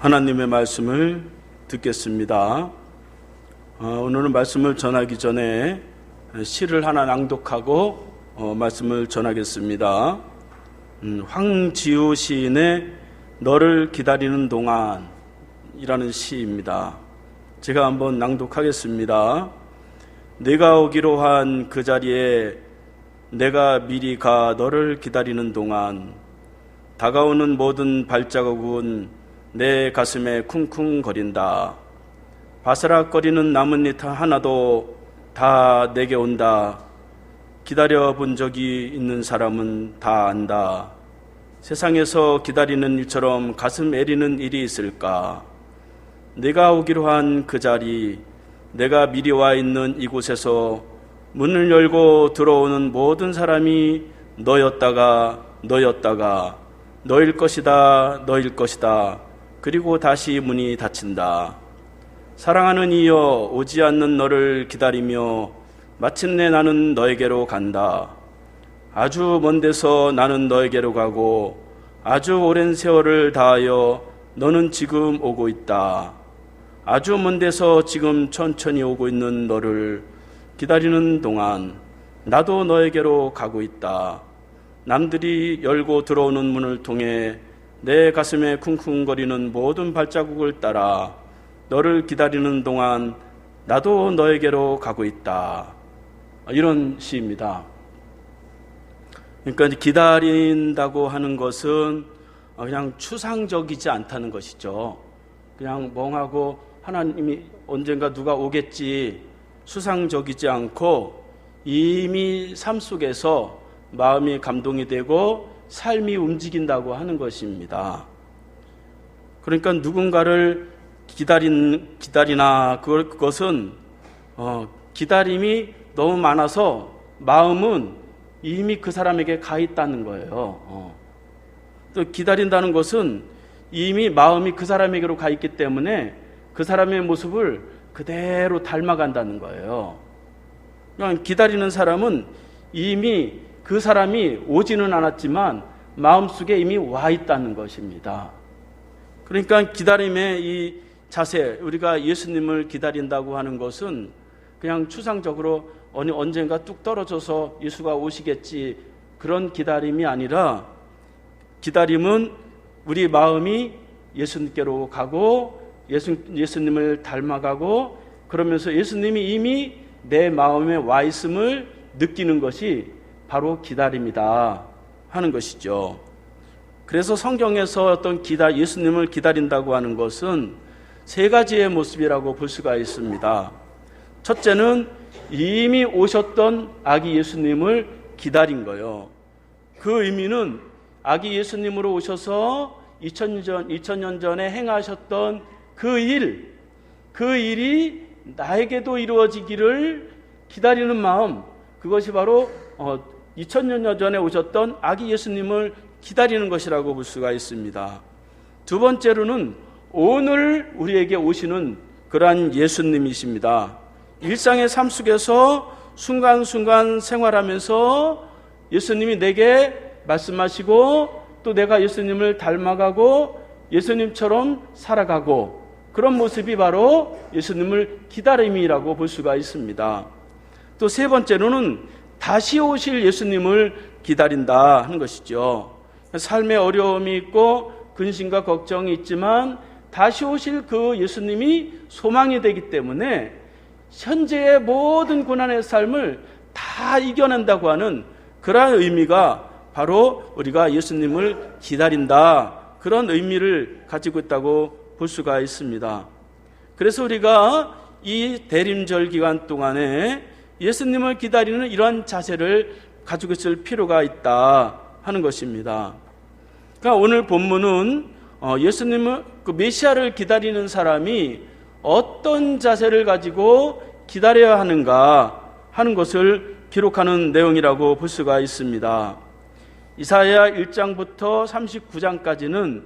하나님의 말씀을 듣겠습니다. 오늘은 말씀을 전하기 전에 시를 하나 낭독하고 말씀을 전하겠습니다. 황지우 시인의 너를 기다리는 동안이라는 시입니다. 제가 한번 낭독하겠습니다. 네가 오기로 한 그 자리에 내가 미리 가 너를 기다리는 동안 다가오는 모든 발자국은 내 가슴에 쿵쿵거린다. 바스락거리는 나뭇잎 하나도 다 내게 온다. 기다려본 적이 있는 사람은 다 안다. 세상에서 기다리는 일처럼 가슴 애리는 일이 있을까? 내가 오기로 한 그 자리, 내가 미리 와 있는 이곳에서 문을 열고 들어오는 모든 사람이 너였다가 너일 것이다. 그리고 다시 문이 닫힌다. 사랑하는 이여, 오지 않는 너를 기다리며 마침내 나는 너에게로 간다. 아주 먼 데서 나는 너에게로 가고 아주 오랜 세월을 다하여 너는 지금 오고 있다. 아주 먼 데서 지금 천천히 오고 있는 너를 기다리는 동안 나도 너에게로 가고 있다. 남들이 열고 들어오는 문을 통해 내 가슴에 쿵쿵거리는 모든 발자국을 따라 너를 기다리는 동안 나도 너에게로 가고 있다. 이런 시입니다. 그러니까 기다린다고 하는 것은 그냥 추상적이지 않다는 것이죠. 그냥 멍하고 하나님이 언젠가 누가 오겠지, 수상적이지 않고 이미 삶 속에서 마음이 감동이 되고 삶이 움직인다고 하는 것입니다. 그러니까 누군가를 기다리나 그것은 기다림이 너무 많아서 마음은 이미 그 사람에게 가 있다는 거예요. 또 기다린다는 것은 이미 마음이 그 사람에게로 가 있기 때문에 그 사람의 모습을 그대로 닮아간다는 거예요. 그냥 기다리는 사람은 이미 그 사람이 오지는 않았지만 마음속에 이미 와 있다는 것입니다. 그러니까 기다림의 이 자세, 우리가 예수님을 기다린다고 하는 것은 그냥 추상적으로 언젠가 뚝 떨어져서 예수가 오시겠지 그런 기다림이 아니라, 기다림은 우리 마음이 예수님께로 가고 예수님을 닮아가고 그러면서 예수님이 이미 내 마음에 와 있음을 느끼는 것이 바로 기다림이다 하는 것이죠. 그래서 성경에서 어떤 예수님을 기다린다고 하는 것은 세 가지의 모습이라고 볼 수가 있습니다. 첫째는 이미 오셨던 아기 예수님을 기다린 거예요. 그 의미는 아기 예수님으로 오셔서 2000년 전에 행하셨던 그 일이 나에게도 이루어지기를 기다리는 마음, 그것이 바로 2000년 전에 오셨던 아기 예수님을 기다리는 것이라고 볼 수가 있습니다. 두 번째로는 오늘 우리에게 오시는 그러한 예수님이십니다. 일상의 삶 속에서 순간순간 생활하면서 예수님이 내게 말씀하시고 또 내가 예수님을 닮아가고 예수님처럼 살아가고 그런 모습이 바로 예수님을 기다림이라고 볼 수가 있습니다. 또 세 번째로는 다시 오실 예수님을 기다린다 하는 것이죠. 삶에 어려움이 있고 근심과 걱정이 있지만 다시 오실 그 예수님이 소망이 되기 때문에 현재의 모든 고난의 삶을 다 이겨낸다고 하는 그러한 의미가 바로 우리가 예수님을 기다린다, 그런 의미를 가지고 있다고 볼 수가 있습니다. 그래서 우리가 이 대림절 기간 동안에 예수님을 기다리는 이러한 자세를 가지고 있을 필요가 있다 하는 것입니다. 그러니까 오늘 본문은 예수님을, 그 메시아를 기다리는 사람이 어떤 자세를 가지고 기다려야 하는가 하는 것을 기록하는 내용이라고 볼 수가 있습니다. 이사야 1장부터 39장까지는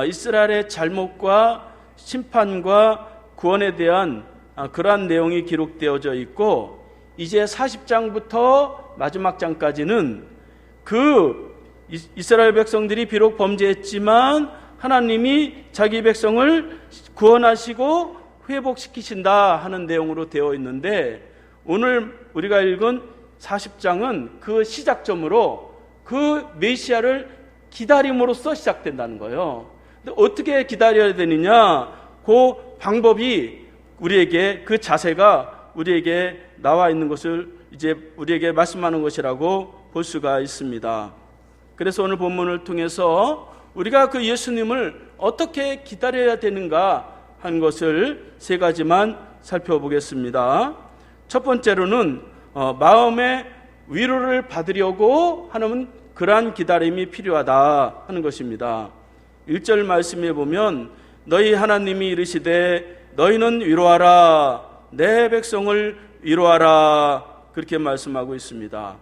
이스라엘의 잘못과 심판과 구원에 대한 그러한 내용이 기록되어져 있고, 이제 40장부터 마지막 장까지는 그 이스라엘 백성들이 비록 범죄했지만 하나님이 자기 백성을 구원하시고 회복시키신다 하는 내용으로 되어 있는데, 오늘 우리가 읽은 40장은 그 시작점으로 그 메시아를 기다림으로써 시작된다는 거예요. 근데 어떻게 기다려야 되느냐, 그 방법이 우리에게, 그 자세가 우리에게 나와 있는 것을 이제 우리에게 말씀하는 것이라고 볼 수가 있습니다. 그래서 오늘 본문을 통해서 우리가 그 예수님을 어떻게 기다려야 되는가 한 것을 세 가지만 살펴보겠습니다. 첫 번째로는 마음의 위로를 받으려고 하는 그러한 기다림이 필요하다 하는 것입니다. 1절 말씀에 보면 너희 하나님이 이르시되 너희는 위로하라, 내 백성을 위로하라, 그렇게 말씀하고 있습니다.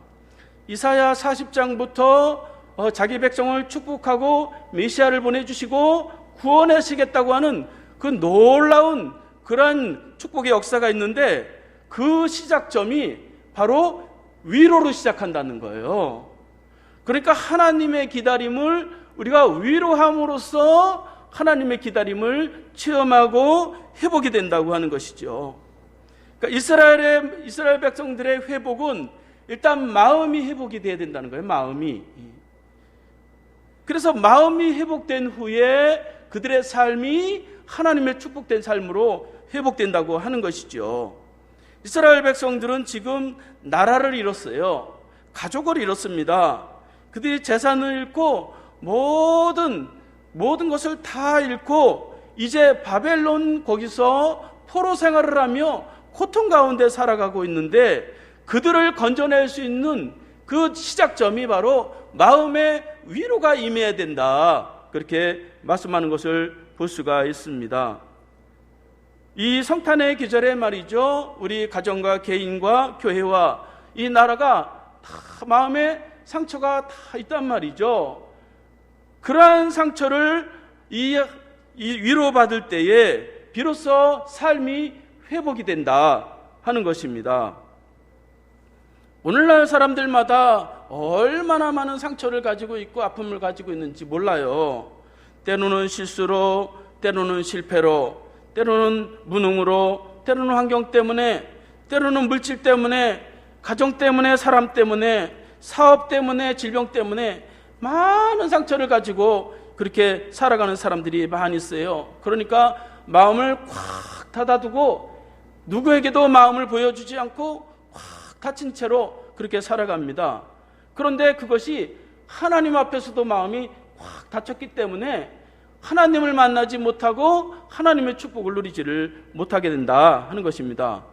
이사야 40장부터 자기 백성을 축복하고 메시아를 보내주시고 구원하시겠다고 하는 그 놀라운 그러한 축복의 역사가 있는데, 그 시작점이 바로 위로로 시작한다는 거예요. 그러니까 하나님의 기다림을 우리가 위로함으로써 하나님의 기다림을 체험하고 회복이 된다고 하는 것이죠. 그러니까 이스라엘 백성들의 회복은 일단 마음이 회복이 돼야 된다는 거예요. 마음이. 그래서 마음이 회복된 후에 그들의 삶이 하나님의 축복된 삶으로 회복된다고 하는 것이죠. 이스라엘 백성들은 지금 나라를 잃었어요. 가족을 잃었습니다. 그들이 재산을 잃고 모든 것을 다 잃고 이제 바벨론 거기서 포로 생활을 하며 고통 가운데 살아가고 있는데, 그들을 건져낼 수 있는 그 시작점이 바로 마음의 위로가 임해야 된다, 그렇게 말씀하는 것을 볼 수가 있습니다. 이 성탄의 계절에 말이죠, 우리 가정과 개인과 교회와 이 나라가 다 마음에 상처가 다 있단 말이죠. 그러한 상처를 이 위로받을 때에 비로소 삶이 회복이 된다 하는 것입니다. 오늘날 사람들마다 얼마나 많은 상처를 가지고 있고 아픔을 가지고 있는지 몰라요. 때로는 실수로, 때로는 실패로, 때로는 무능으로, 때로는 환경 때문에, 때로는 물질 때문에, 가정 때문에, 사람 때문에, 사업 때문에, 질병 때문에 많은 상처를 가지고 그렇게 살아가는 사람들이 많이 있어요. 그러니까 마음을 꽉 닫아두고 누구에게도 마음을 보여주지 않고 꽉 닫힌 채로 그렇게 살아갑니다. 그런데 그것이 하나님 앞에서도 마음이 꽉 닫혔기 때문에 하나님을 만나지 못하고 하나님의 축복을 누리지를 못하게 된다 하는 것입니다.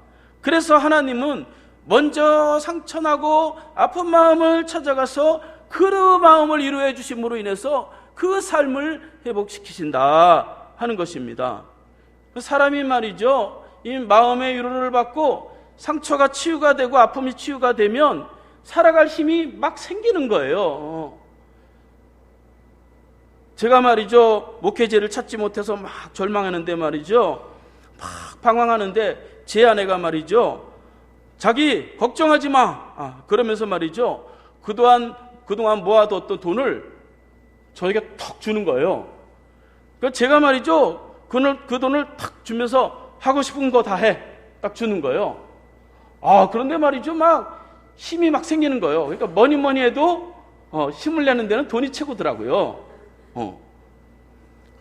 그래서 하나님은 먼저 상처나고 아픈 마음을 찾아가서 그 마음을 위로해 주심으로 인해서 그 삶을 회복시키신다 하는 것입니다. 사람이 말이죠, 이 마음의 위로를 받고 상처가 치유가 되고 아픔이 치유가 되면 살아갈 힘이 막 생기는 거예요. 제가 말이죠, 목회자를 찾지 못해서 막 절망하는데 말이죠, 막 방황하는데 제 아내가 말이죠, 자기 걱정하지 마, 그러면서 말이죠, 그동안 모아뒀던 돈을 저에게 턱 주는 거예요. 그러니까 제가 말이죠, 그 돈을 탁 주면서 하고 싶은 거 다 해, 딱 주는 거예요. 그런데 말이죠, 막 힘이 막 생기는 거예요. 그러니까 뭐니 해도 힘을 내는 데는 돈이 최고더라고요.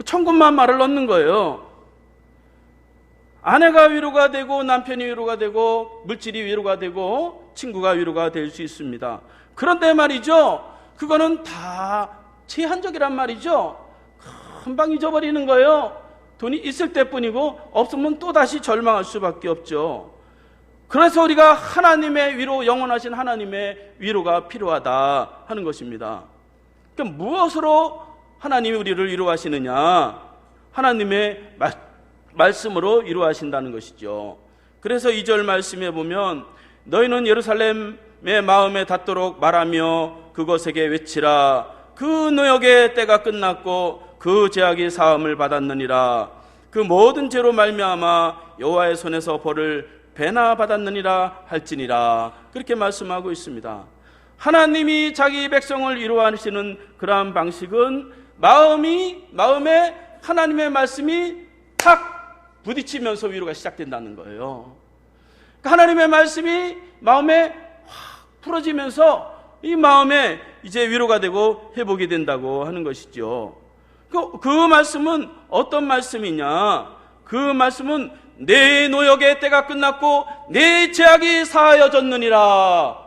천군만 말을 넣는 거예요. 아내가 위로가 되고 남편이 위로가 되고 물질이 위로가 되고 친구가 위로가 될 수 있습니다. 그런데 말이죠, 그거는 다 제한적이란 말이죠. 금방 잊어버리는 거예요. 돈이 있을 때뿐이고 없으면 또다시 절망할 수밖에 없죠. 그래서 우리가 하나님의 위로, 영원하신 하나님의 위로가 필요하다 하는 것입니다. 그러니까 무엇으로 하나님이 우리를 위로하시느냐? 하나님의 말씀으로 위로하신다는 것이죠. 그래서 2절 말씀에 보면 너희는 예루살렘의 마음에 닿도록 말하며 그것에게 외치라. 그 노역의 때가 끝났고 그 죄악이 사함을 받았느니라. 그 모든 죄로 말미암아 여호와의 손에서 벌을 배나 받았느니라 할지니라. 그렇게 말씀하고 있습니다. 하나님이 자기 백성을 위로하시는 그러한 방식은 마음에 하나님의 말씀이 탁 부딪히면서 위로가 시작된다는 거예요. 하나님의 말씀이 마음에 확 풀어지면서 이 마음에 이제 위로가 되고 회복이 된다고 하는 것이죠. 그 말씀은 어떤 말씀이냐? 그 말씀은 내 노역의 때가 끝났고 내 죄악이 사하여졌느니라.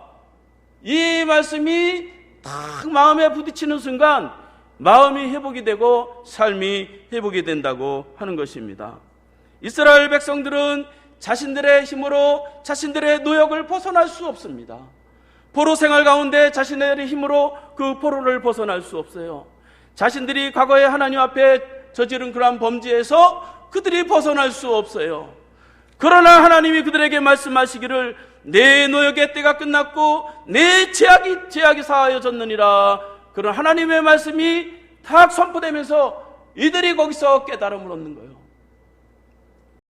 이 말씀이 딱 마음에 부딪히는 순간 마음이 회복이 되고 삶이 회복이 된다고 하는 것입니다. 이스라엘 백성들은 자신들의 힘으로 자신들의 노역을 벗어날 수 없습니다. 포로 생활 가운데 자신의 힘으로 그 포로를 벗어날 수 없어요. 자신들이 과거에 하나님 앞에 저지른 그러한 범죄에서 그들이 벗어날 수 없어요. 그러나 하나님이 그들에게 말씀하시기를 내 노역의 때가 끝났고 내 죄악이 사하여졌느니라. 그런 하나님의 말씀이 탁 선포되면서 이들이 거기서 깨달음을 얻는 거예요.